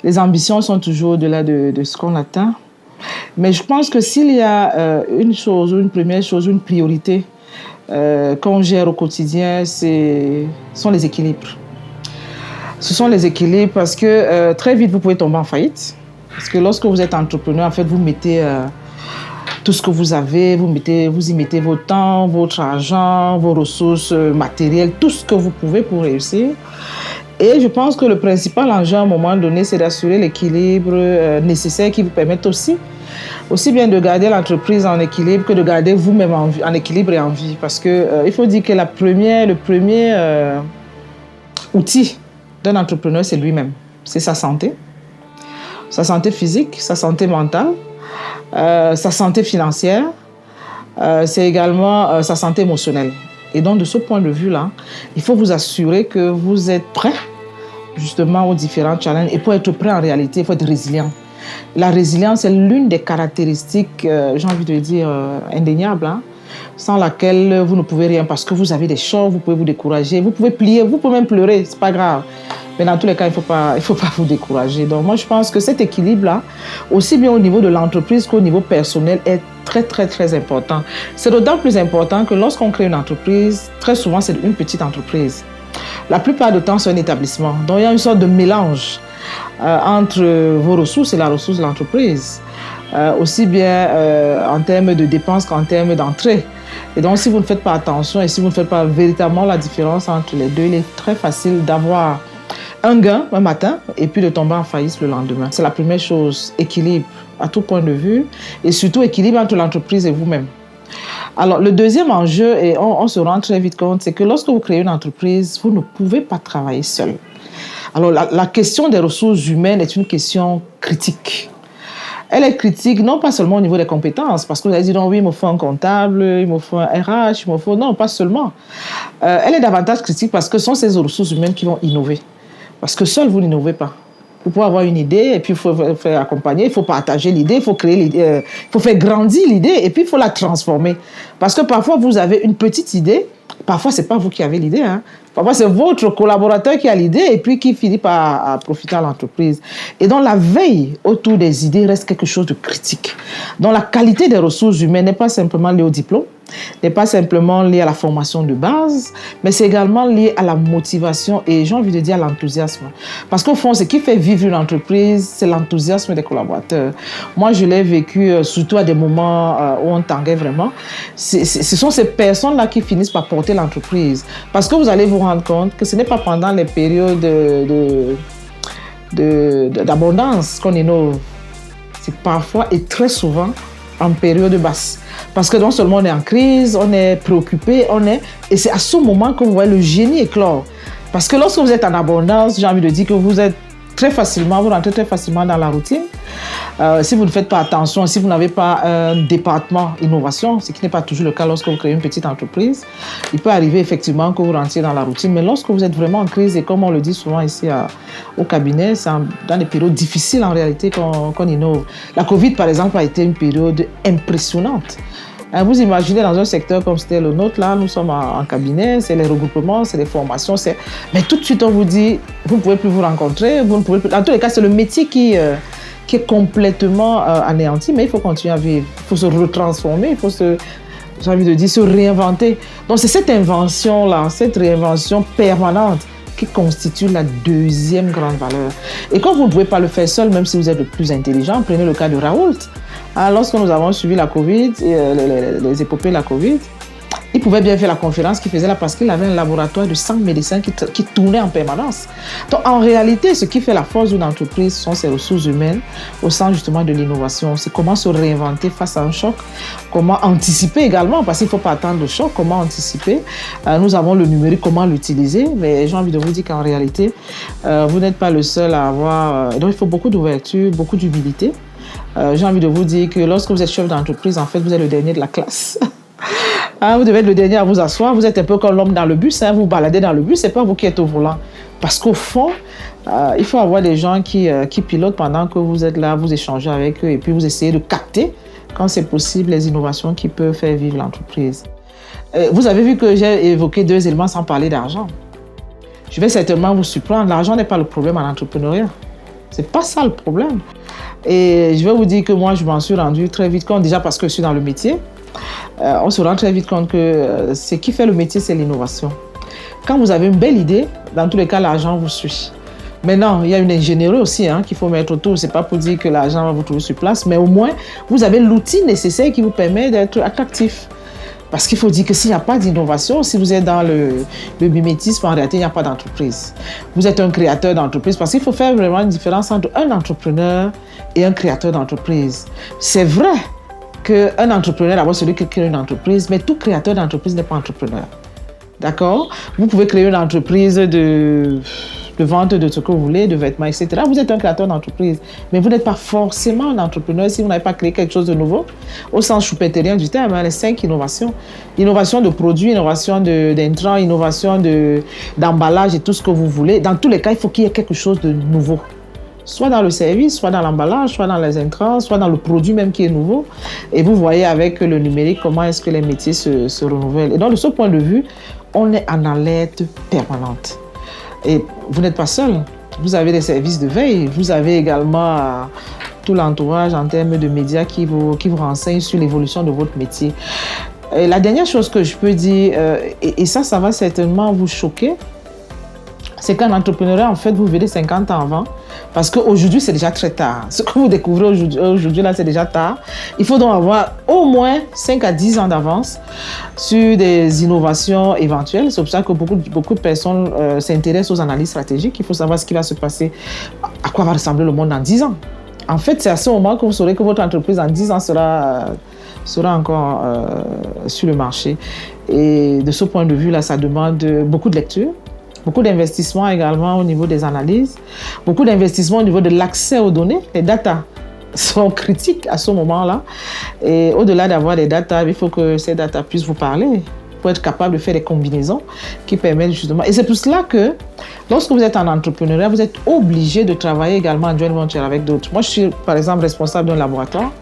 Les ambitions sont toujours au-delà de ce qu'on atteint. Mais je pense que s'il y a une chose, une première chose, une priorité qu'on gère au quotidien, ce sont les équilibres. Ce sont les équilibres parce que très vite, vous pouvez tomber en faillite. Parce que lorsque vous êtes entrepreneur, en fait, vous mettez tout ce que vous avez, vous y mettez votre temps, votre argent, vos ressources matérielles, tout ce que vous pouvez pour réussir. Et je pense que le principal enjeu à un moment donné, c'est d'assurer l'équilibre nécessaire qui vous permette aussi bien de garder l'entreprise en équilibre que de garder vous-même en équilibre et en vie. Parce que il faut dire que le premier outil d'un entrepreneur, c'est lui-même. C'est sa santé physique, sa santé mentale, sa santé financière, c'est également sa santé émotionnelle. Et donc, de ce point de vue-là, il faut vous assurer que vous êtes prêt justement aux différents challenges. Et pour être prêt en réalité, il faut être résilient. La résilience est l'une des caractéristiques, j'ai envie de dire, indéniables, sans laquelle vous ne pouvez rien parce que vous avez des chocs, vous pouvez vous décourager, vous pouvez plier, vous pouvez même pleurer, c'est pas grave. Mais dans tous les cas, il faut pas vous décourager. Donc moi, je pense que cet équilibre-là, aussi bien au niveau de l'entreprise qu'au niveau personnel, est très, très, très important. C'est d'autant plus important que lorsqu'on crée une entreprise, très souvent, c'est une petite entreprise. La plupart du temps, c'est un établissement. Donc il y a une sorte de mélange entre vos ressources et la ressource de l'entreprise. Aussi bien en termes de dépenses qu'en termes d'entrées. Et donc, si vous ne faites pas attention et si vous ne faites pas véritablement la différence entre les deux, il est très facile d'avoir un gain un matin et puis de tomber en faillite le lendemain. C'est la première chose, équilibre à tout point de vue et surtout équilibre entre l'entreprise et vous-même. Alors, le deuxième enjeu, et on se rend très vite compte, c'est que lorsque vous créez une entreprise, vous ne pouvez pas travailler seul. Alors, la question des ressources humaines est une question critique. Elle est critique non pas seulement au niveau des compétences, parce que vous allez dire, non, oui, il me faut un comptable, il me faut un RH, il me faut... Non, pas seulement. Elle est davantage critique parce que ce sont ces ressources humaines qui vont innover. Parce que seul, vous n'innovez pas. Vous pouvez avoir une idée et puis il faut faire accompagner, il faut partager l'idée, il faut créer l'idée, il faut faire grandir l'idée et puis il faut la transformer. Parce que parfois, vous avez une petite idée, parfois, ce n'est pas vous qui avez l'idée. Parfois, c'est votre collaborateur qui a l'idée et puis qui finit par profiter à l'entreprise. Et donc, la veille autour des idées reste quelque chose de critique. Donc, la qualité des ressources humaines n'est pas simplement liée au diplôme, n'est pas simplement liée à la formation de base, mais c'est également lié à la motivation et j'ai envie de dire à l'enthousiasme. Parce qu'au fond, ce qui fait vivre une entreprise, c'est l'enthousiasme des collaborateurs. Moi, je l'ai vécu surtout à des moments où on tanguait vraiment. Ce sont ces personnes-là qui finissent par porter l'entreprise. Parce que vous allez vous rendre compte que ce n'est pas pendant les périodes d'abondance qu'on innove. C'est parfois et très souvent en période basse. Parce que non seulement on est en crise, on est préoccupé, et c'est à ce moment que vous voyez le génie éclore. Parce que lorsque vous êtes en abondance, j'ai envie de dire que vous rentrez très facilement dans la routine. Si vous ne faites pas attention, si vous n'avez pas un département innovation, ce qui n'est pas toujours le cas lorsque vous créez une petite entreprise, il peut arriver effectivement que vous rentriez dans la routine. Mais lorsque vous êtes vraiment en crise, et comme on le dit souvent ici au cabinet, c'est dans des périodes difficiles en réalité qu'on innove. La Covid, par exemple, a été une période impressionnante. Vous imaginez dans un secteur comme c'était le nôtre, là, nous sommes en cabinet, c'est les regroupements, c'est les formations, mais tout de suite on vous dit, vous ne pouvez plus vous rencontrer, vous ne pouvez plus... En tous les cas, c'est le métier qui est complètement anéanti, mais il faut continuer à vivre, il faut se retransformer, il faut j'ai envie de dire, se réinventer. Donc c'est cette invention-là, cette réinvention permanente qui constitue la deuxième grande valeur. Et quand vous ne pouvez pas le faire seul, même si vous êtes le plus intelligent, prenez le cas de Raoult. Lorsque nous avons suivi la Covid, les épopées de la Covid, il pouvait bien faire la conférence qu'il faisait là parce qu'il avait un laboratoire de 100 médecins qui tournait en permanence. Donc en réalité, ce qui fait la force d'une entreprise sont ses ressources humaines au sens justement de l'innovation. C'est comment se réinventer face à un choc, comment anticiper également, parce qu'il ne faut pas attendre le choc, comment anticiper. Nous avons le numérique, comment l'utiliser, mais j'ai envie de vous dire qu'en réalité, vous n'êtes pas le seul à avoir... donc il faut beaucoup d'ouverture, beaucoup d'humilité. J'ai envie de vous dire que lorsque vous êtes chef d'entreprise, en fait, vous êtes le dernier de la classe. Vous devez être le dernier à vous asseoir. Vous êtes un peu comme l'homme dans le bus. Vous vous baladez dans le bus, ce n'est pas vous qui êtes au volant. Parce qu'au fond, il faut avoir des gens qui pilotent pendant que vous êtes là, vous échangez avec eux et puis vous essayez de capter, quand c'est possible, les innovations qui peuvent faire vivre l'entreprise. Vous avez vu que j'ai évoqué 2 éléments sans parler d'argent. Je vais certainement vous surprendre. L'argent n'est pas le problème en entrepreneuriat. C'est pas ça le problème. Et je vais vous dire que moi, je m'en suis rendu très vite compte, déjà parce que je suis dans le métier. On se rend très vite compte que ce qui fait le métier, c'est l'innovation. Quand vous avez une belle idée, dans tous les cas, l'argent vous suit. Maintenant, il y a une ingénierie aussi qu'il faut mettre autour. Ce n'est pas pour dire que l'argent va vous trouver sur place, mais au moins, vous avez l'outil nécessaire qui vous permet d'être attractif. Parce qu'il faut dire que s'il n'y a pas d'innovation, si vous êtes dans le mimétisme, en réalité, il n'y a pas d'entreprise. Vous êtes un créateur d'entreprise parce qu'il faut faire vraiment une différence entre un entrepreneur et un créateur d'entreprise. C'est vrai qu'un entrepreneur, d'abord, celui qui crée une entreprise, mais tout créateur d'entreprise n'est pas entrepreneur. D'accord? Vous pouvez créer une entreprise de vente de ce que vous voulez, de vêtements, etc. Vous êtes un créateur d'entreprise, mais vous n'êtes pas forcément un entrepreneur si vous n'avez pas créé quelque chose de nouveau. Au sens schumpeterien du terme, les 5 innovations. Innovation de produits, innovation d'intrants, innovation d'emballage et tout ce que vous voulez. Dans tous les cas, il faut qu'il y ait quelque chose de nouveau. Soit dans le service, soit dans l'emballage, soit dans les intrants, soit dans le produit même qui est nouveau. Et vous voyez avec le numérique comment est-ce que les métiers se renouvellent. Et donc, de ce point de vue, on est en alerte permanente. Et vous n'êtes pas seul. Vous avez des services de veille. Vous avez également tout l'entourage en termes de médias qui vous renseignent sur l'évolution de votre métier. Et la dernière chose que je peux dire, et ça va certainement vous choquer, c'est qu'en entrepreneuriat, en fait, vous verrez 50 ans avant. Parce qu'aujourd'hui, c'est déjà très tard. Ce que vous découvrez aujourd'hui, là, c'est déjà tard. Il faut donc avoir au moins 5 à 10 ans d'avance sur des innovations éventuelles. C'est pour ça que beaucoup de personnes s'intéressent aux analyses stratégiques. Il faut savoir ce qui va se passer, à quoi va ressembler le monde dans 10 ans. En fait, c'est à ce moment que vous saurez que votre entreprise, en 10 ans, sera encore sur le marché. Et de ce point de vue-là, ça demande beaucoup de lecture. Beaucoup d'investissements également au niveau des analyses, beaucoup d'investissements au niveau de l'accès aux données. Les data sont critiques à ce moment-là. Et au-delà d'avoir des data, il faut que ces data puissent vous parler pour être capable de faire des combinaisons qui permettent justement... Et c'est pour cela que lorsque vous êtes en entrepreneuriat, vous êtes obligé de travailler également en joint venture avec d'autres. Moi, je suis par exemple responsable d'un laboratoire,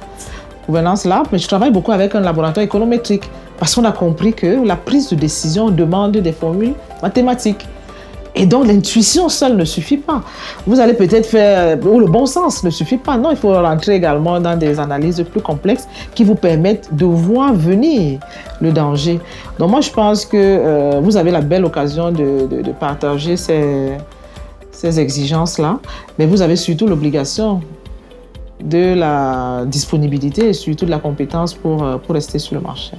Gouvernance Lab, mais je travaille beaucoup avec un laboratoire économétrique parce qu'on a compris que la prise de décision demande des formules mathématiques. Et donc, l'intuition seule ne suffit pas. Vous allez peut-être faire... Ou le bon sens ne suffit pas. Non, il faut rentrer également dans des analyses plus complexes qui vous permettent de voir venir le danger. Donc, moi, je pense que vous avez la belle occasion de partager ces exigences-là. Mais vous avez surtout l'obligation de la disponibilité et surtout de la compétence pour rester sur le marché.